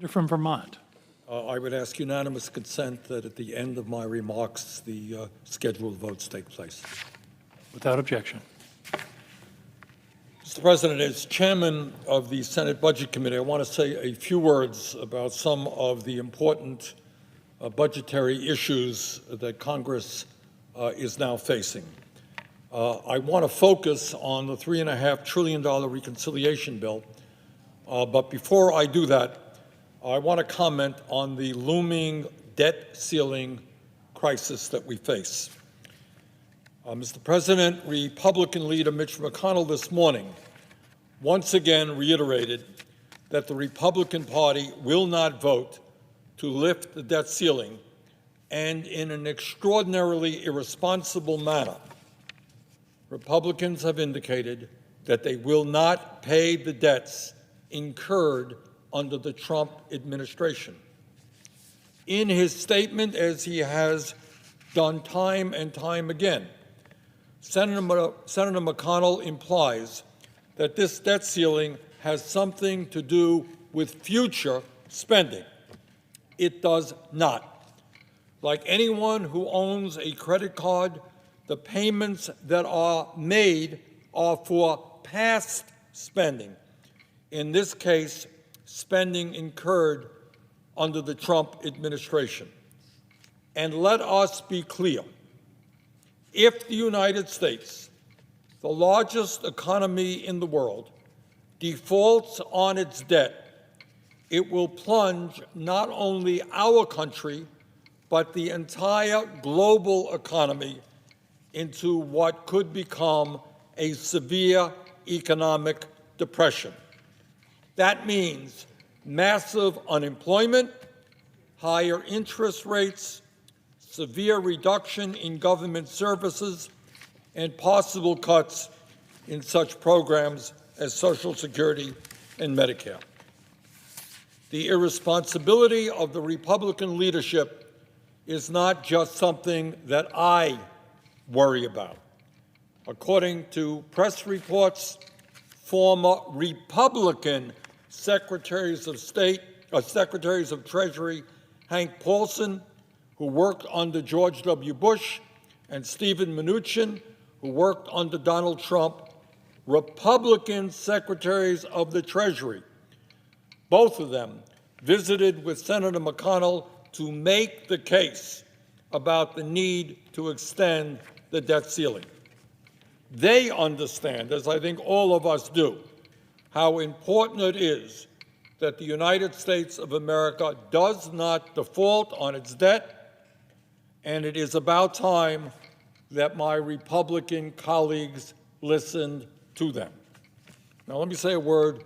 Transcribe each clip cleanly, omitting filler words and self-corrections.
You're from Vermont. I would ask unanimous consent that at the end of my remarks, the scheduled votes take place. Without objection. Mr. President, as chairman of the Senate Budget Committee, I want to say a few words about some of the important budgetary issues that Congress is now facing. I want to focus on the $3.5 trillion reconciliation bill, but before I do that, I want to comment on the looming debt ceiling crisis that we face. Mr. President, Republican leader Mitch McConnell this morning once again reiterated that the Republican Party will not vote to lift the debt ceiling, and in an extraordinarily irresponsible manner, Republicans have indicated that they will not pay the debts incurred under the Trump administration. In his statement, as he has done time and time again, Senator McConnell implies that this debt ceiling has something to do with future spending. It does not. Like anyone who owns a credit card, the payments that are made are for past spending. In this case, spending incurred under the Trump administration. And let us be clear. If the United States, the largest economy in the world, defaults on its debt, it will plunge not only our country, but the entire global economy into what could become a severe economic depression. That means massive unemployment, higher interest rates, severe reduction in government services, and possible cuts in such programs as Social Security and Medicare. The irresponsibility of the Republican leadership is not just something that I worry about. According to press reports, former Republican Secretaries of State, Secretaries of Treasury Hank Paulson, who worked under George W. Bush, and Steven Mnuchin, who worked under Donald Trump, Republican Secretaries of the Treasury, both of them visited with Senator McConnell to make the case about the need to extend the debt ceiling. They understand, as I think all of us do, how important it is that the United States of America does not default on its debt, and it is about time that my Republican colleagues listened to them. Now, let me say a word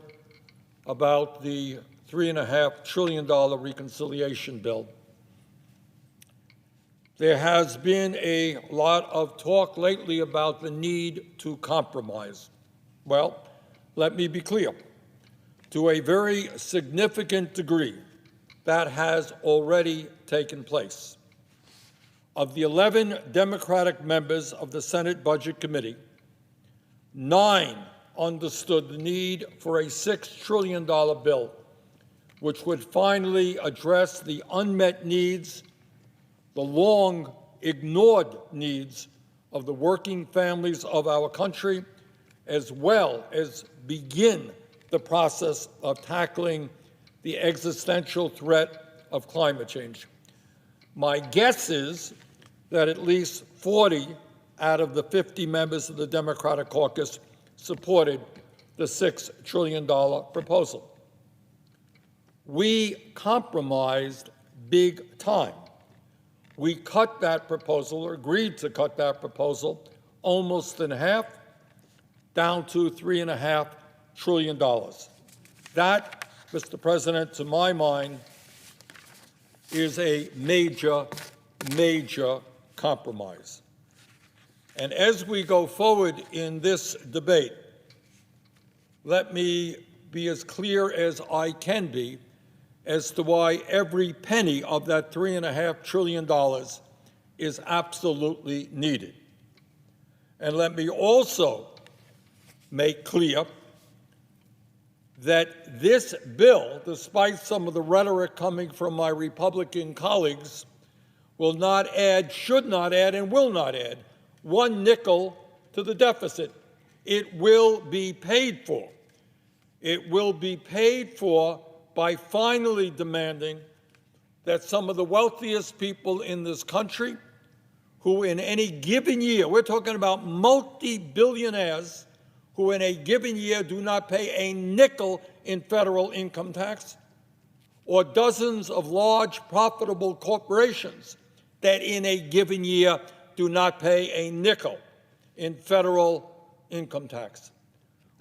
about the $3.5 trillion reconciliation bill. There has been a lot of talk lately about the need to compromise. Well, let me be clear. To a very significant degree, that has already taken place. Of the 11 Democratic members of the Senate Budget Committee, 9 understood the need for a $6 trillion bill, which would finally address the unmet needs, the long-ignored needs of the working families of our country, as well as begin the process of tackling the existential threat of climate change. My guess is that at least 40 out of the 50 members of the Democratic caucus supported the $6 trillion proposal. We compromised big time. We cut that proposal, or agreed to cut that proposal, almost in half, down to $3.5 trillion. That, Mr. President, to my mind, is a major, major compromise. And as we go forward in this debate, let me be as clear as I can be as to why every penny of that $3.5 trillion is absolutely needed. And let me also make clear that this bill, despite some of the rhetoric coming from my Republican colleagues, will not add, should not add, and will not add one nickel to the deficit. It will be paid for. It will be paid for by finally demanding that some of the wealthiest people in this country, who in any given year, we're talking about multi-billionaires, who in a given year do not pay a nickel in federal income tax, or dozens of large profitable corporations that in a given year do not pay a nickel in federal income tax.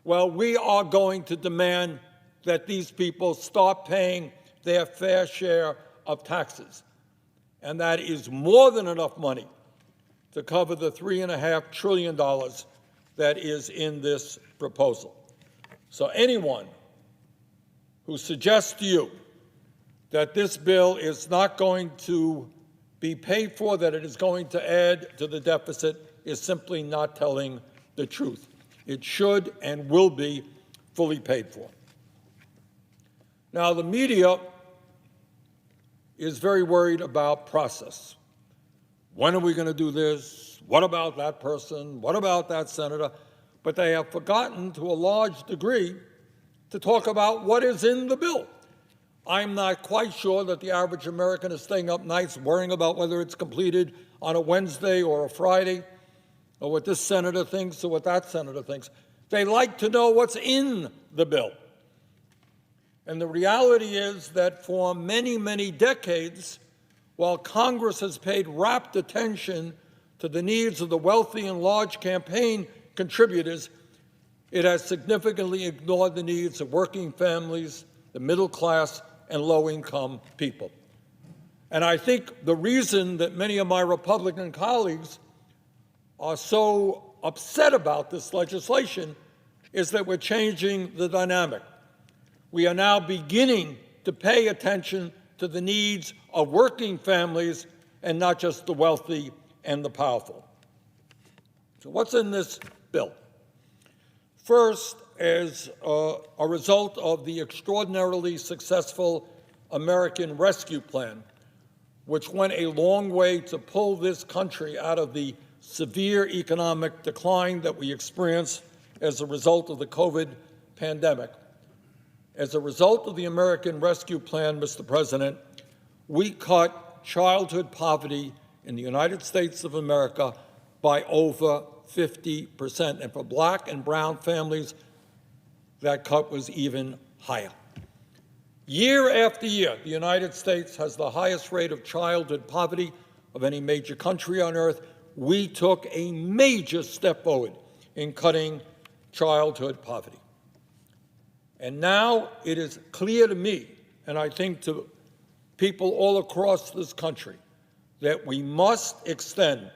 Well, we are going to demand that these people start paying their fair share of taxes. And that is more than enough money to cover the $3.5 trillion that is in this proposal. So anyone who suggests to you that this bill is not going to be paid for, that it is going to add to the deficit, is simply not telling the truth. It should and will be fully paid for. Now, the media is very worried about process. When are we going to do this? What about that person? What about that senator? But they have forgotten to a large degree to talk about what is in the bill. I'm not quite sure that the average American is staying up nights worrying about whether it's completed on a Wednesday or a Friday, or what this senator thinks or what that senator thinks. They like to know what's in the bill. And the reality is that for many, many decades, while Congress has paid rapt attention to the needs of the wealthy and large campaign contributors, it has significantly ignored the needs of working families, the middle class, and low-income people. And I think the reason that many of my Republican colleagues are so upset about this legislation is that we're changing the dynamic. We are now beginning to pay attention to the needs of working families and not just the wealthy and the powerful. So what's in this bill? First, as a result of the extraordinarily successful American Rescue Plan, which went a long way to pull this country out of the severe economic decline that we experienced as a result of the COVID pandemic. As a result of the American Rescue Plan, Mr. President, we cut childhood poverty in the United States of America by over 50%. And for black and brown families, that cut was even higher. Year after year, the United States has the highest rate of childhood poverty of any major country on earth. We took a major step forward in cutting childhood poverty. And now it is clear to me, and I think to people all across this country, that we must extend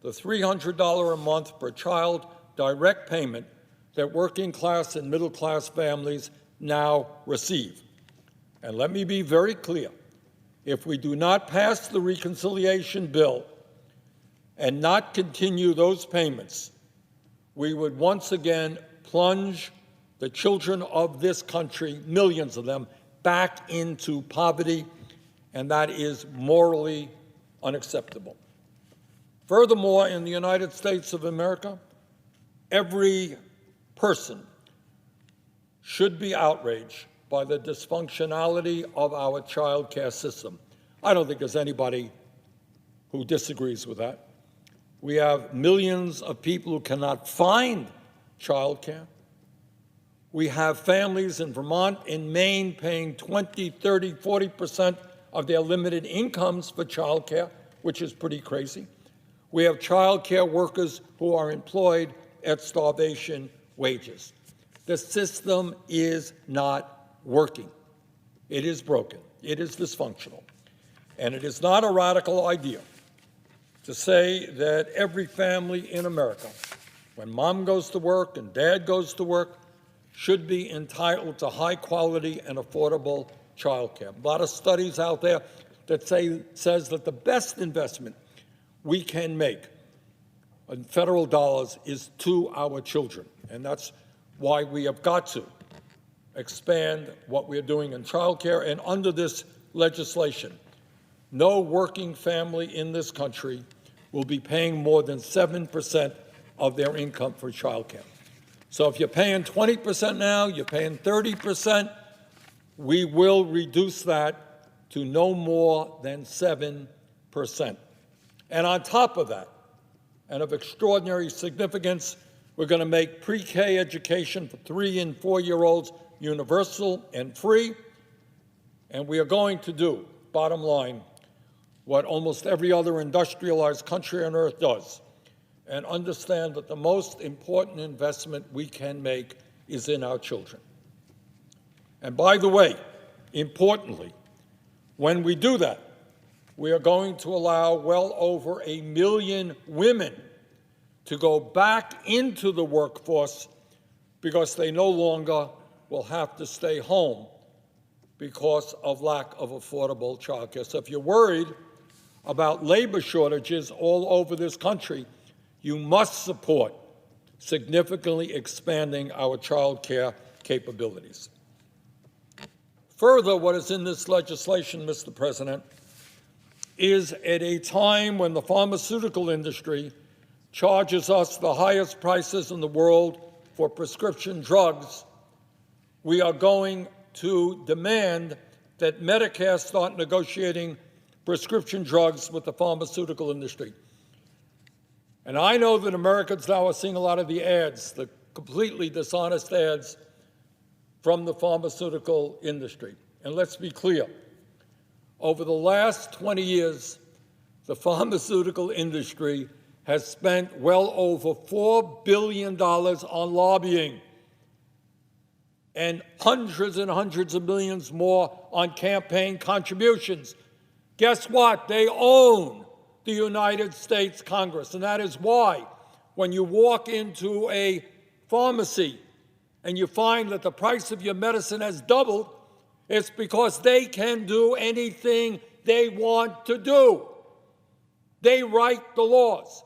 the $300 a month per child direct payment that working class and middle class families now receive. And let me be very clear, if we do not pass the reconciliation bill and not continue those payments, we would once again plunge the children of this country, millions of them, back into poverty, and that is morally unacceptable. Furthermore, in the United States of America, every person should be outraged by the dysfunctionality of our child care system. I don't think there's anybody who disagrees with that. We have millions of people who cannot find child care. We have families in Vermont, in Maine, paying 20, 30, 40% of their limited incomes for child care, which is pretty crazy. We have child care workers who are employed at starvation wages. The system is not working. It is broken. It is dysfunctional. And it is not a radical idea to say that every family in America, when mom goes to work and dad goes to work, should be entitled to high quality and affordable child care. A lot of studies out there that says that the best investment we can make in federal dollars is to our children. And that's why we have got to expand what we're doing in childcare. And under this legislation, no working family in this country will be paying more than 7% of their income for childcare. So if you're paying 20% now, you're paying 30%, we will reduce that to no more than 7%. And on top of that, and of extraordinary significance, we're going to make pre-K education for 3- and 4-year-olds universal and free. And we are going to do, bottom line, what almost every other industrialized country on earth does, and understand that the most important investment we can make is in our children. And by the way, importantly, when we do that, we are going to allow well over 1 million women to go back into the workforce because they no longer will have to stay home because of lack of affordable childcare. So if you're worried about labor shortages all over this country, you must support significantly expanding our childcare capabilities. Further, what is in this legislation, Mr. President, is at a time when the pharmaceutical industry charges us the highest prices in the world for prescription drugs, we are going to demand that Medicare start negotiating prescription drugs with the pharmaceutical industry. And I know that Americans now are seeing a lot of the ads, the completely dishonest ads from the pharmaceutical industry. And let's be clear, over the last 20 years, the pharmaceutical industry has spent well over $4 billion on lobbying and hundreds of millions more on campaign contributions. Guess what? They own the United States Congress, and that is why when you walk into a pharmacy and you find that the price of your medicine has doubled, it's because they can do anything they want to do. They write the laws.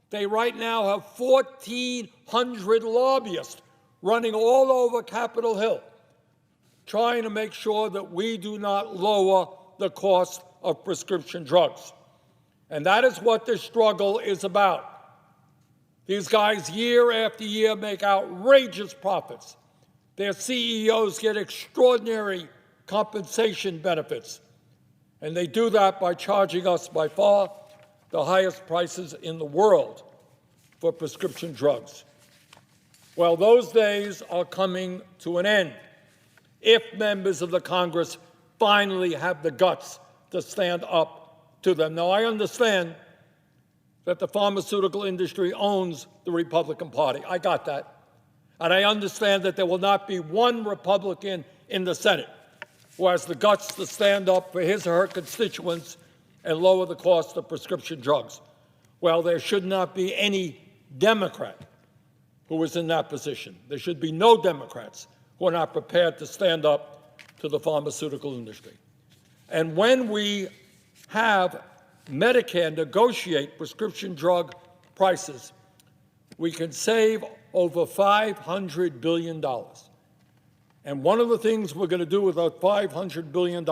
They right now have 1,400 lobbyists running all over Capitol Hill, trying to make sure that we do not lower the cost of prescription drugs. And that is what this struggle is about. These guys, year after year, make outrageous profits. Their CEOs get extraordinary compensation benefits. And they do that by charging us by far the highest prices in the world for prescription drugs. Well, those days are coming to an end if members of the Congress finally have the guts to stand up to them. Now, I understand that the pharmaceutical industry owns the Republican Party. I got that. And I understand that there will not be one Republican in the Senate who has the guts to stand up for his or her constituents and lower the cost of prescription drugs. Well, there should not be any Democrat who is in that position. There should be no Democrats who are not prepared to stand up to the pharmaceutical industry. And when we have Medicare negotiate prescription drug prices, we can save over $500 billion. And one of the things we're going to do with that $500 billion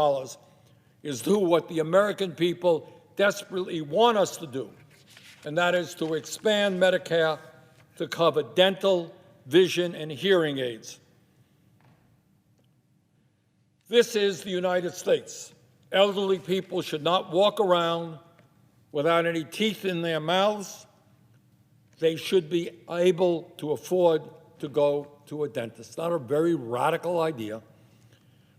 is do what the American people desperately want us to do, and that is to expand Medicare to cover dental, vision, and hearing aids. This is the United States. Elderly people should not walk around without any teeth in their mouths. They should be able to afford to go to a dentist. Not a very radical idea.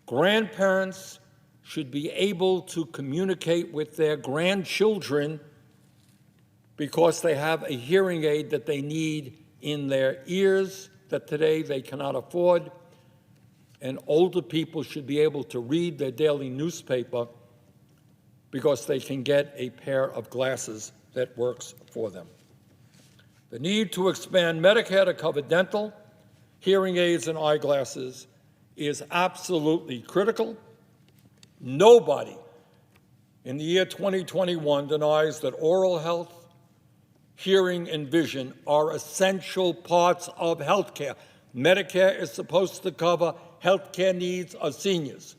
Grandparents should be able to communicate with their grandchildren because they have a hearing aid that they need in their ears that today they cannot afford. And older people should be able to read their daily newspaper because they can get a pair of glasses that works for them. The need to expand Medicare to cover dental, hearing aids, and eyeglasses is absolutely critical. Nobody in the year 2021 denies that oral health, hearing, and vision are essential parts of health care. Medicare is supposed to cover health care needs of seniors?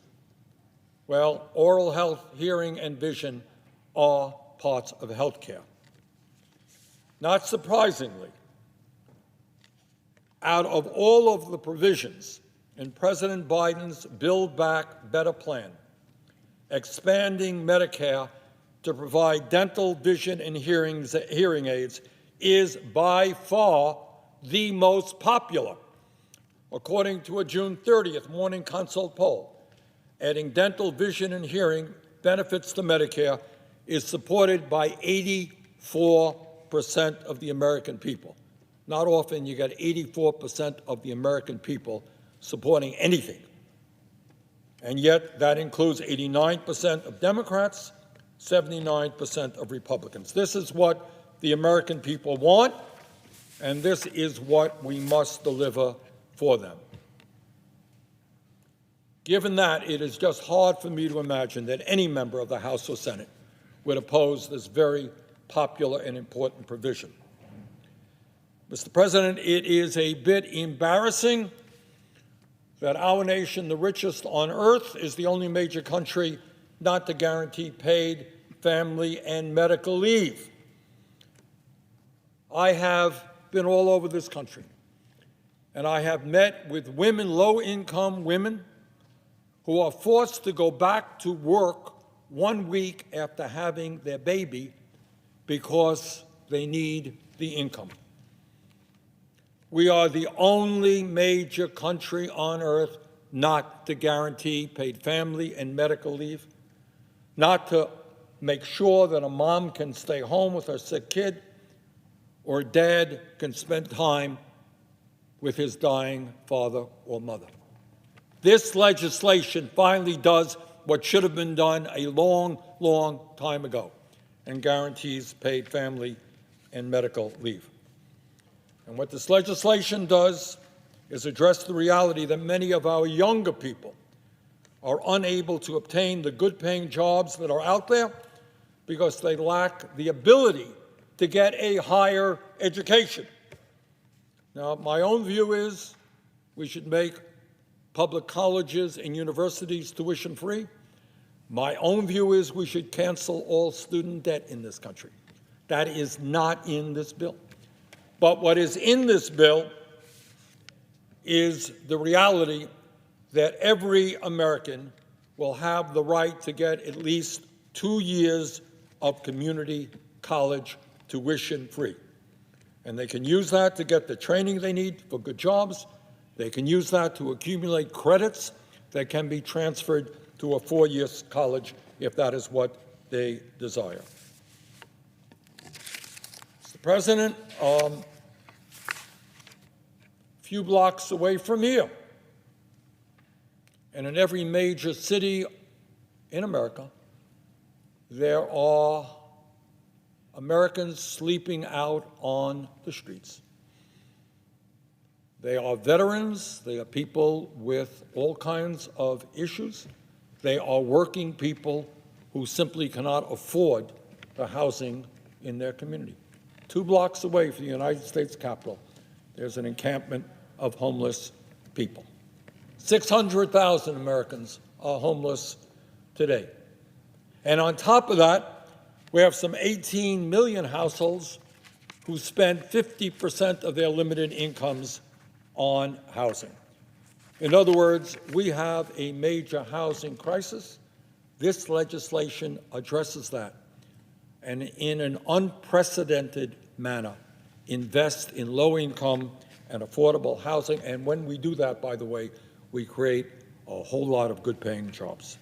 Well, oral health, hearing, and vision are parts of health care. Not surprisingly, out of all of the provisions in President Biden's Build Back Better plan, expanding Medicare to provide dental, vision, and hearing aids is by far the most popular. According to a June 30th Morning Consult poll, adding dental, vision, and hearing benefits to Medicare is supported by 84% of the American people. Not often you get 84% of the American people supporting anything. And yet that includes 89% of Democrats, 79% of Republicans. This is what the American people want, and this is what we must deliver for them. Given that, it is just hard for me to imagine that any member of the House or Senate would oppose this very popular and important provision. Mr. President, it is a bit embarrassing that our nation, the richest on earth, is the only major country not to guarantee paid family and medical leave. I have been all over this country, and I have met with women, low-income women, who are forced to go back to work 1 week after having their baby because they need the income. We are the only major country on earth not to guarantee paid family and medical leave, not to make sure that a mom can stay home with her sick kid, or a dad can spend time with his dying father or mother. This legislation finally does what should have been done a long, long time ago and guarantees paid family and medical leave. And what this legislation does is address the reality that many of our younger people are unable to obtain the good-paying jobs that are out there because they lack the ability to get a higher education. Now, my own view is we should make public colleges and universities tuition-free. My own view is we should cancel all student debt in this country. That is not in this bill. But what is in this bill is the reality that every American will have the right to get at least 2 years of community college tuition-free. And they can use that to get the training they need for good jobs. They can use that to accumulate credits that can be transferred to a 4-year college if that is what they desire. Mr. President, a few blocks away from here, and in every major city in America, there are Americans sleeping out on the streets. They are veterans. They are people with all kinds of issues. They are working people who simply cannot afford the housing in their community. 2 blocks away from the United States Capitol, there's an encampment of homeless people. 600,000 Americans are homeless today. And on top of that, we have some 18 million households who spend 50% of their limited incomes on housing. In other words, we have a major housing crisis. This legislation addresses that and in an unprecedented manner invest in low-income and affordable housing. And when we do that, by the way, we create a whole lot of good-paying jobs.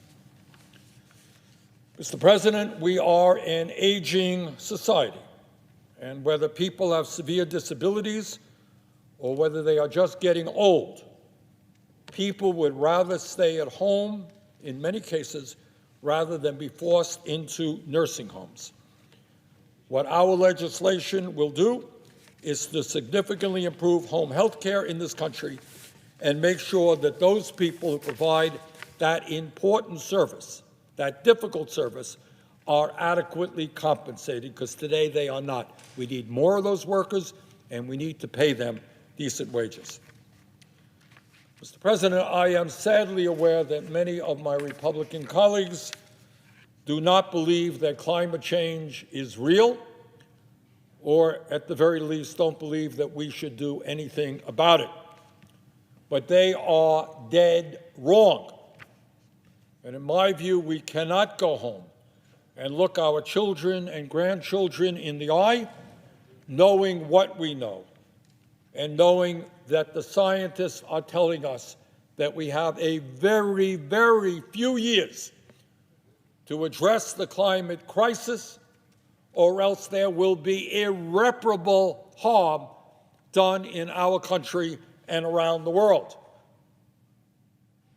Mr. President, we are an aging society, and whether people have severe disabilities or whether they are just getting old, people would rather stay at home, in many cases, rather than be forced into nursing homes. What our legislation will do is to significantly improve home health care in this country and make sure that those people who provide that important service, that difficult service, are adequately compensated, because today they are not. We need more of those workers, and we need to pay them decent wages. Mr. President, I am sadly aware that many of my Republican colleagues do not believe that climate change is real, or at the very least don't believe that we should do anything about it. But they are dead wrong. And in my view, we cannot go home and look our children and grandchildren in the eye, knowing what we know, and knowing that the scientists are telling us that we have a very, very few years to address the climate crisis, or else there will be irreparable harm done in our country and around the world.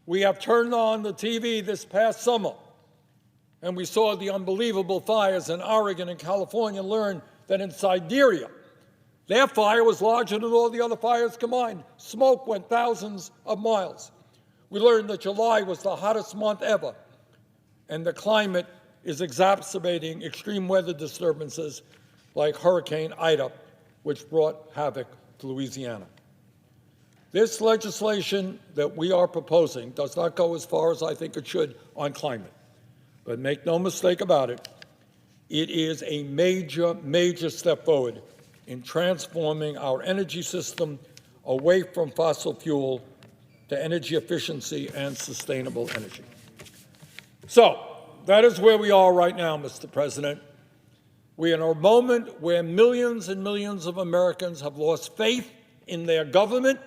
We have turned on the TV this past summer, and we saw the unbelievable fires in Oregon and California, and learned that in Siberia, their fire was larger than all the other fires combined. Smoke went thousands of miles. We learned that July was the hottest month ever, and the climate is exacerbating extreme weather disturbances like Hurricane Ida, which brought havoc to Louisiana. This legislation that we are proposing does not go as far as I think it should on climate. But make no mistake about it, it is a major, major step forward in transforming our energy system away from fossil fuel to energy efficiency and sustainable energy. So that is where we are right now, Mr. President. We are in a moment where millions and millions of Americans have lost faith in their government.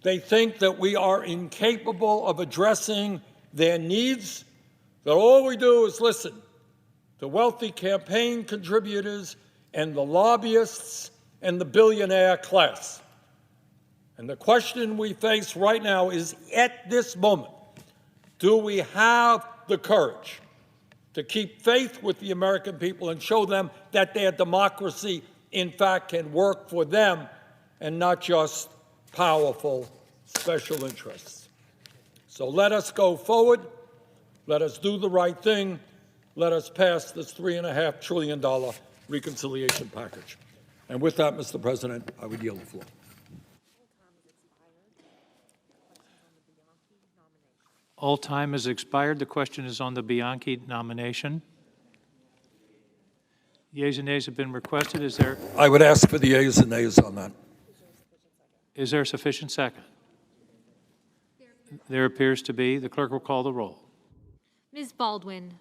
They think that we are incapable of addressing their needs, that all we do is listen to wealthy campaign contributors and the lobbyists and the billionaire class. And the question we face right now is, at this moment, do we have the courage to keep faith with the American people and show them that their democracy, in fact, can work for them and not just powerful special interests? So let us go forward. Let us do the right thing. Let us pass this $3.5 trillion reconciliation package. And with that, Mr. President, I would yield the floor. All time has expired. The question is on the Bianchi nomination. Yeas and nays have been requested. I would ask for the yeas and nays on that. Is there a sufficient second? There appears to be. The clerk will call the roll. Ms. Baldwin.